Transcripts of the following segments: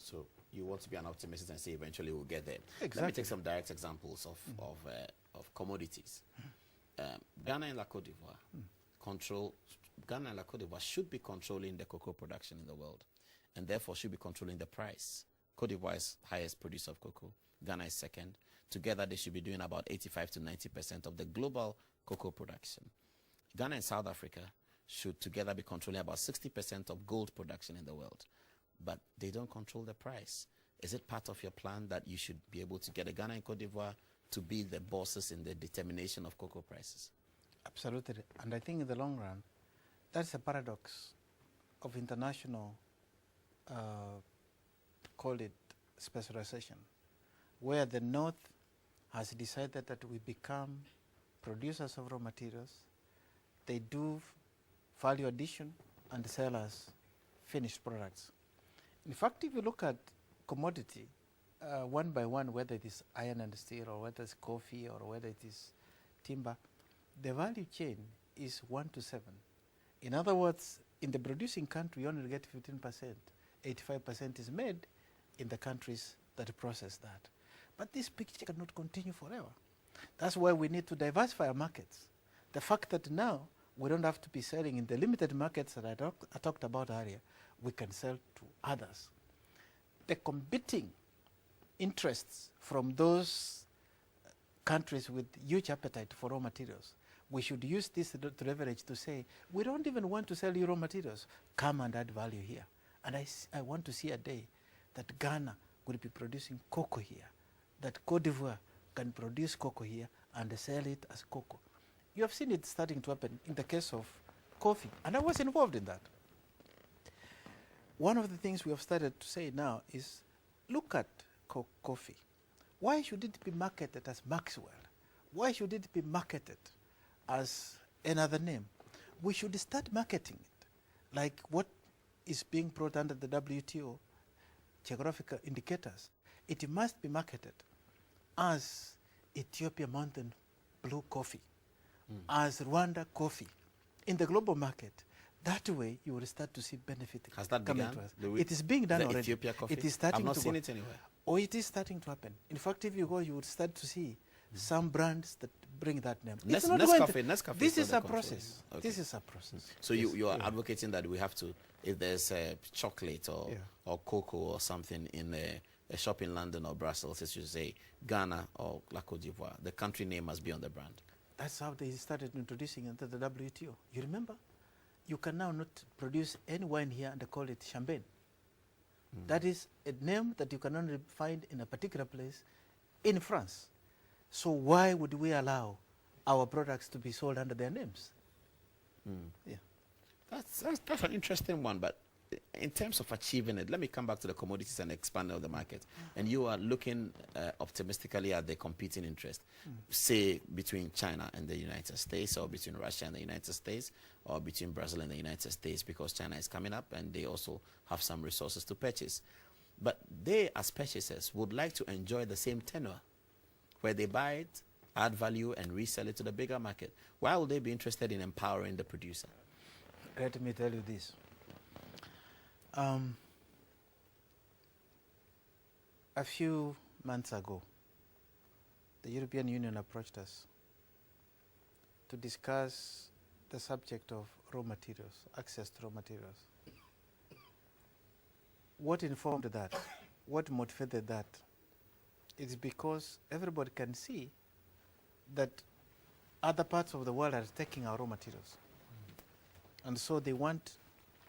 So you want to be an optimist and say eventually we'll get there. Exactly. Let me take some direct examples of commodities. Ghana and La Côte d'Ivoire Ghana and La Côte d'Ivoire should be controlling the cocoa production in the world, and therefore should be controlling the price. Côte d'Ivoire is highest producer of cocoa. Ghana is second. Together, they should be doing about 85 to 90% of the global cocoa production. Ghana and South Africa should together be controlling about 60% of gold production in the world, but they don't control the price. Is it part of your plan that you should be able to get Ghana and Côte d'Ivoire to be the bosses in the determination of cocoa prices? Absolutely. And I think in the long run, that's a paradox of international, call it specialization, where the North has decided that we become producers of raw materials. They do value addition and sell us finished products. In fact, if you look at commodity, one by one, whether it is iron and steel, or whether it's coffee, or whether it is timber, the value chain is 1 to 7. In other words, in the producing country, you only get 15%. 85% is made in the countries that process that. But this picture cannot continue forever. That's why we need to diversify our markets. The fact that now we don't have to be selling in the limited markets that I talked about earlier, we can sell to others. The competing interests from those countries with huge appetite for raw materials, we should use this to leverage to say, we don't even want to sell you raw materials. Come and add value here. And I want to see a day that Ghana will be producing cocoa here, that Côte d'Ivoire can produce cocoa here and sell it as cocoa. You have seen it starting to happen in the case of coffee, and I was involved in that. One of the things we have started to say now is, look at coffee. Why should it be marketed as Maxwell? Why should it be marketed as another name? We should start marketing it like what is being brought under the WTO geographical indicators. It must be marketed as Ethiopia Mountain Blue Coffee, as Rwanda coffee in the global market. That way, you will start to see benefit. Has that coming begun? to us. It is being done already. Ethiopia coffee? It is starting I've not to seen go. it anywhere. Oh, it is starting to happen. In fact, if you go, you would start to see some brands that bring that name. Nescafe this is a process. Okay. This is a process. So you are advocating that we have to, if there's chocolate or cocoa or something in a shop in London or Brussels, as you say, Ghana or La Côte d'Ivoire, the country name must be on the brand. That's how they started introducing into the WTO. You remember? You can now not produce any wine here and they call it champagne. That is a name that you can only find in a particular place in France. So why would we allow our products to be sold under their names? Yeah, that's an interesting one. But in terms of achieving it, let me come back to the commodities and expand on the market. And you are looking optimistically at the competing interest, say between China and the United States, or between Russia and the United States, or between Brazil and the United States, because China is coming up and they also have some resources to purchase. But they, as purchasers, would like to enjoy the same tenure, where they buy it, add value, and resell it to the bigger market. Why would they be interested in empowering the producer? Let me tell you this. A few months ago, the European Union approached us to discuss the subject of raw materials, access to raw materials. What informed that? What motivated that? It's because everybody can see that other parts of the world are taking our raw materials. And so they want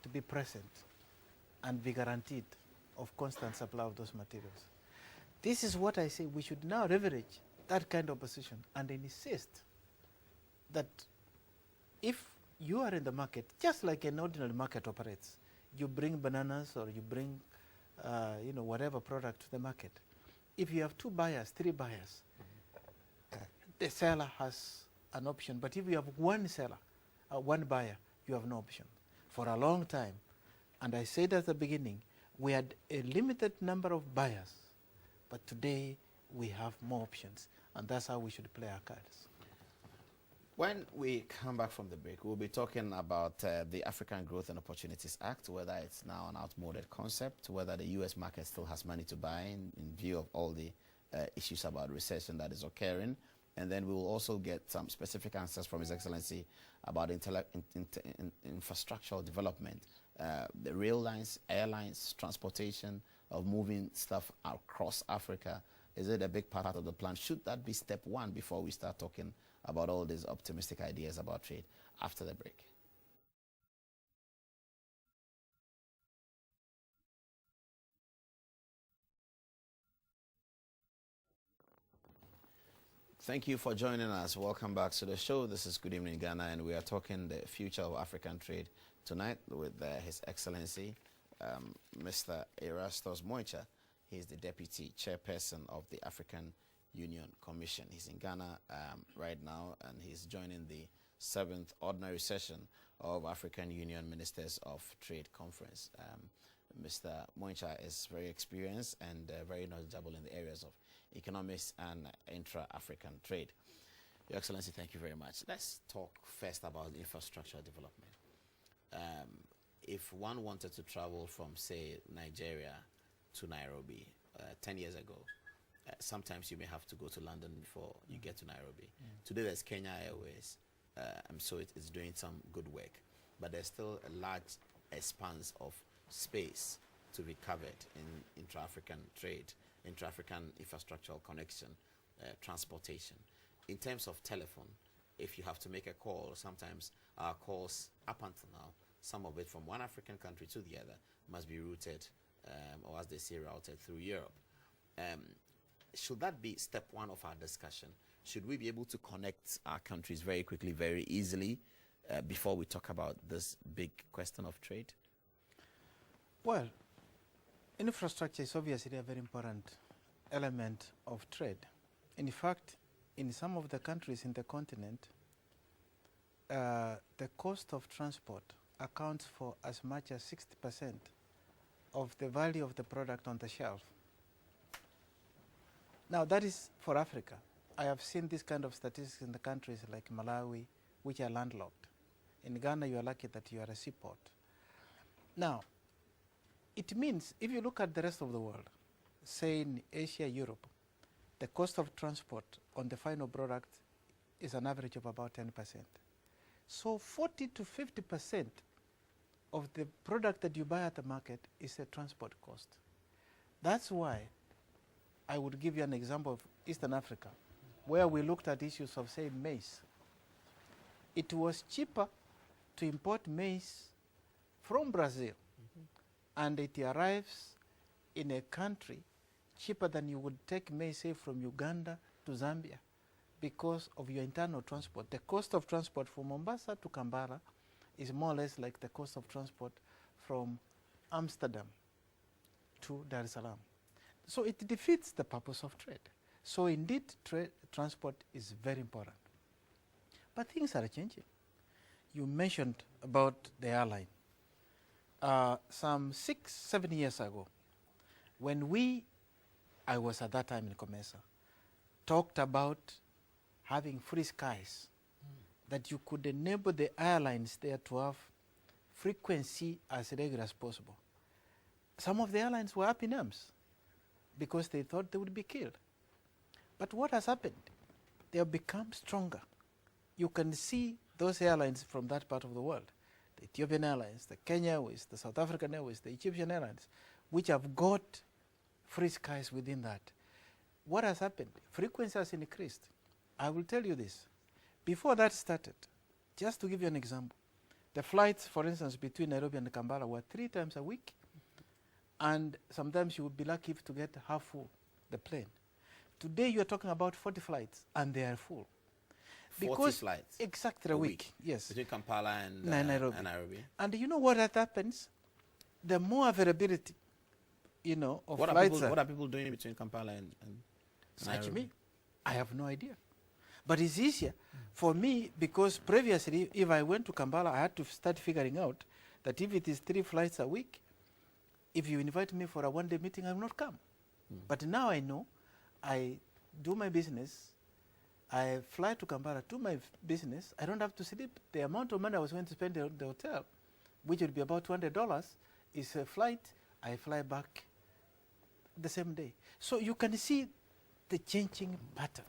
to be present and be guaranteed of constant supply of those materials. This is what I say, we should now leverage that kind of position and insist that if you are in the market, just like an ordinary market operates, you bring bananas or you bring whatever product to the market. If you have 2 buyers, 3 buyers, the seller has an option. But if you have one seller, one buyer, you have no option. For a long time, and I said at the beginning, we had a limited number of buyers, but today we have more options, and that's how we should play our cards. When we come back from the break, we'll be talking about the African Growth and Opportunities Act, whether it's now an outmoded concept, whether the U.S. market still has money to buy in view of all the issues about recession that is occurring. And then we will also get some specific answers from His Excellency about infrastructural development, the rail lines, airlines, transportation of moving stuff across Africa. Is it a big part of the plan? Should that be step one before we start talking about all these optimistic ideas about trade? After the break. Thank you for joining us. Welcome back to the show. This is Good Evening Ghana, and we are talking the future of African trade tonight with His Excellency Mr. Erastus Moicha. He's the Deputy Chairperson of the African Union Commission. He's in Ghana right now, and he's joining the 7th Ordinary Session of African Union Ministers of Trade Conference. Mr. Moicha is very experienced and very knowledgeable in the areas of economics and intra-African trade. Your Excellency, thank you very much. Let's talk first about infrastructure development. If one wanted to travel from, say, Nigeria to Nairobi 10 years ago, sometimes you may have to go to London before you get to Nairobi. Today there's Kenya Airways. I'm sure it is doing some good work, but there's still a large expanse of space to be covered in intra-African trade, intra-African infrastructural connection, transportation. In terms of telephone, if you have to make a call, sometimes our calls up until now, some of it from one African country to the other, must be routed, or as they say, routed through Europe. Should that be step one of our discussion? Should we be able to connect our countries very quickly, very easily, before we talk about this big question of trade? Well, infrastructure is obviously a very important element of trade. In fact, in some of the countries in the continent, the cost of transport accounts for as much as 60% of the value of the product on the shelf. Now, that is for Africa. I have seen this kind of statistics in the countries like Malawi, which are landlocked. In Ghana, you are lucky that you are a seaport. Now, it means if you look at the rest of the world, say in Asia, Europe, the cost of transport on the final product is an average of about 10%. So 40 to 50% of the product that you buy at the market is a transport cost. That's why I would give you an example of Eastern Africa, where we looked at issues of, say, maize. It was cheaper to import maize from Brazil, and it arrives in a country cheaper than you would take maize, say, from Uganda to Zambia, because of your internal transport. The cost of transport from Mombasa to Kampala is more or less like the cost of transport from Amsterdam to Dar es Salaam. So it defeats the purpose of trade. So indeed, transport is very important. But things are changing. You mentioned about the airline. Some 6-7 years ago, when I was at that time in COMESA, talked about having free skies, that you could enable the airlines there to have frequency as regular as possible. Some of the airlines were up in arms because they thought they would be killed. But what has happened? They have become stronger. You can see those airlines from that part of the world, the Ethiopian Airlines, the Kenya Airways, the South African Airways, the Egyptian Airlines, which have got free skies within that. What has happened? Frequency has increased. I will tell you this. Before that started, just to give you an example, the flights, for instance, between Nairobi and Kampala were 3 times a week, and sometimes you would be lucky to get half full, the plane. Today you are talking about 40 flights, and they are full. 40 flights? Exactly a week, yes. Between Kampala and Nairobi. And you know what that happens? The more availability, of flights. What are people doing between Kampala and Search me. I have no idea. But it's easier for me because previously, if I went to Kampala, I had to start figuring out that if it is 3 flights a week, if you invite me for a one-day meeting, I will not come. But now I know I do my business I fly to Kampala to my business. I don't have to sleep. The amount of money I was going to spend at the hotel, which would be about $200, is a flight. I fly back the same day. So you can see the changing pattern.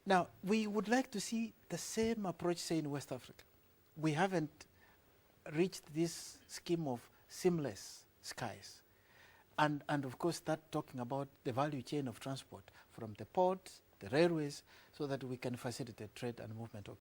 Now, we would like to see the same approach, say, in West Africa. We haven't reached this scheme of seamless skies. And of course, start talking about the value chain of transport from the ports, the railways, so that we can facilitate trade and movement of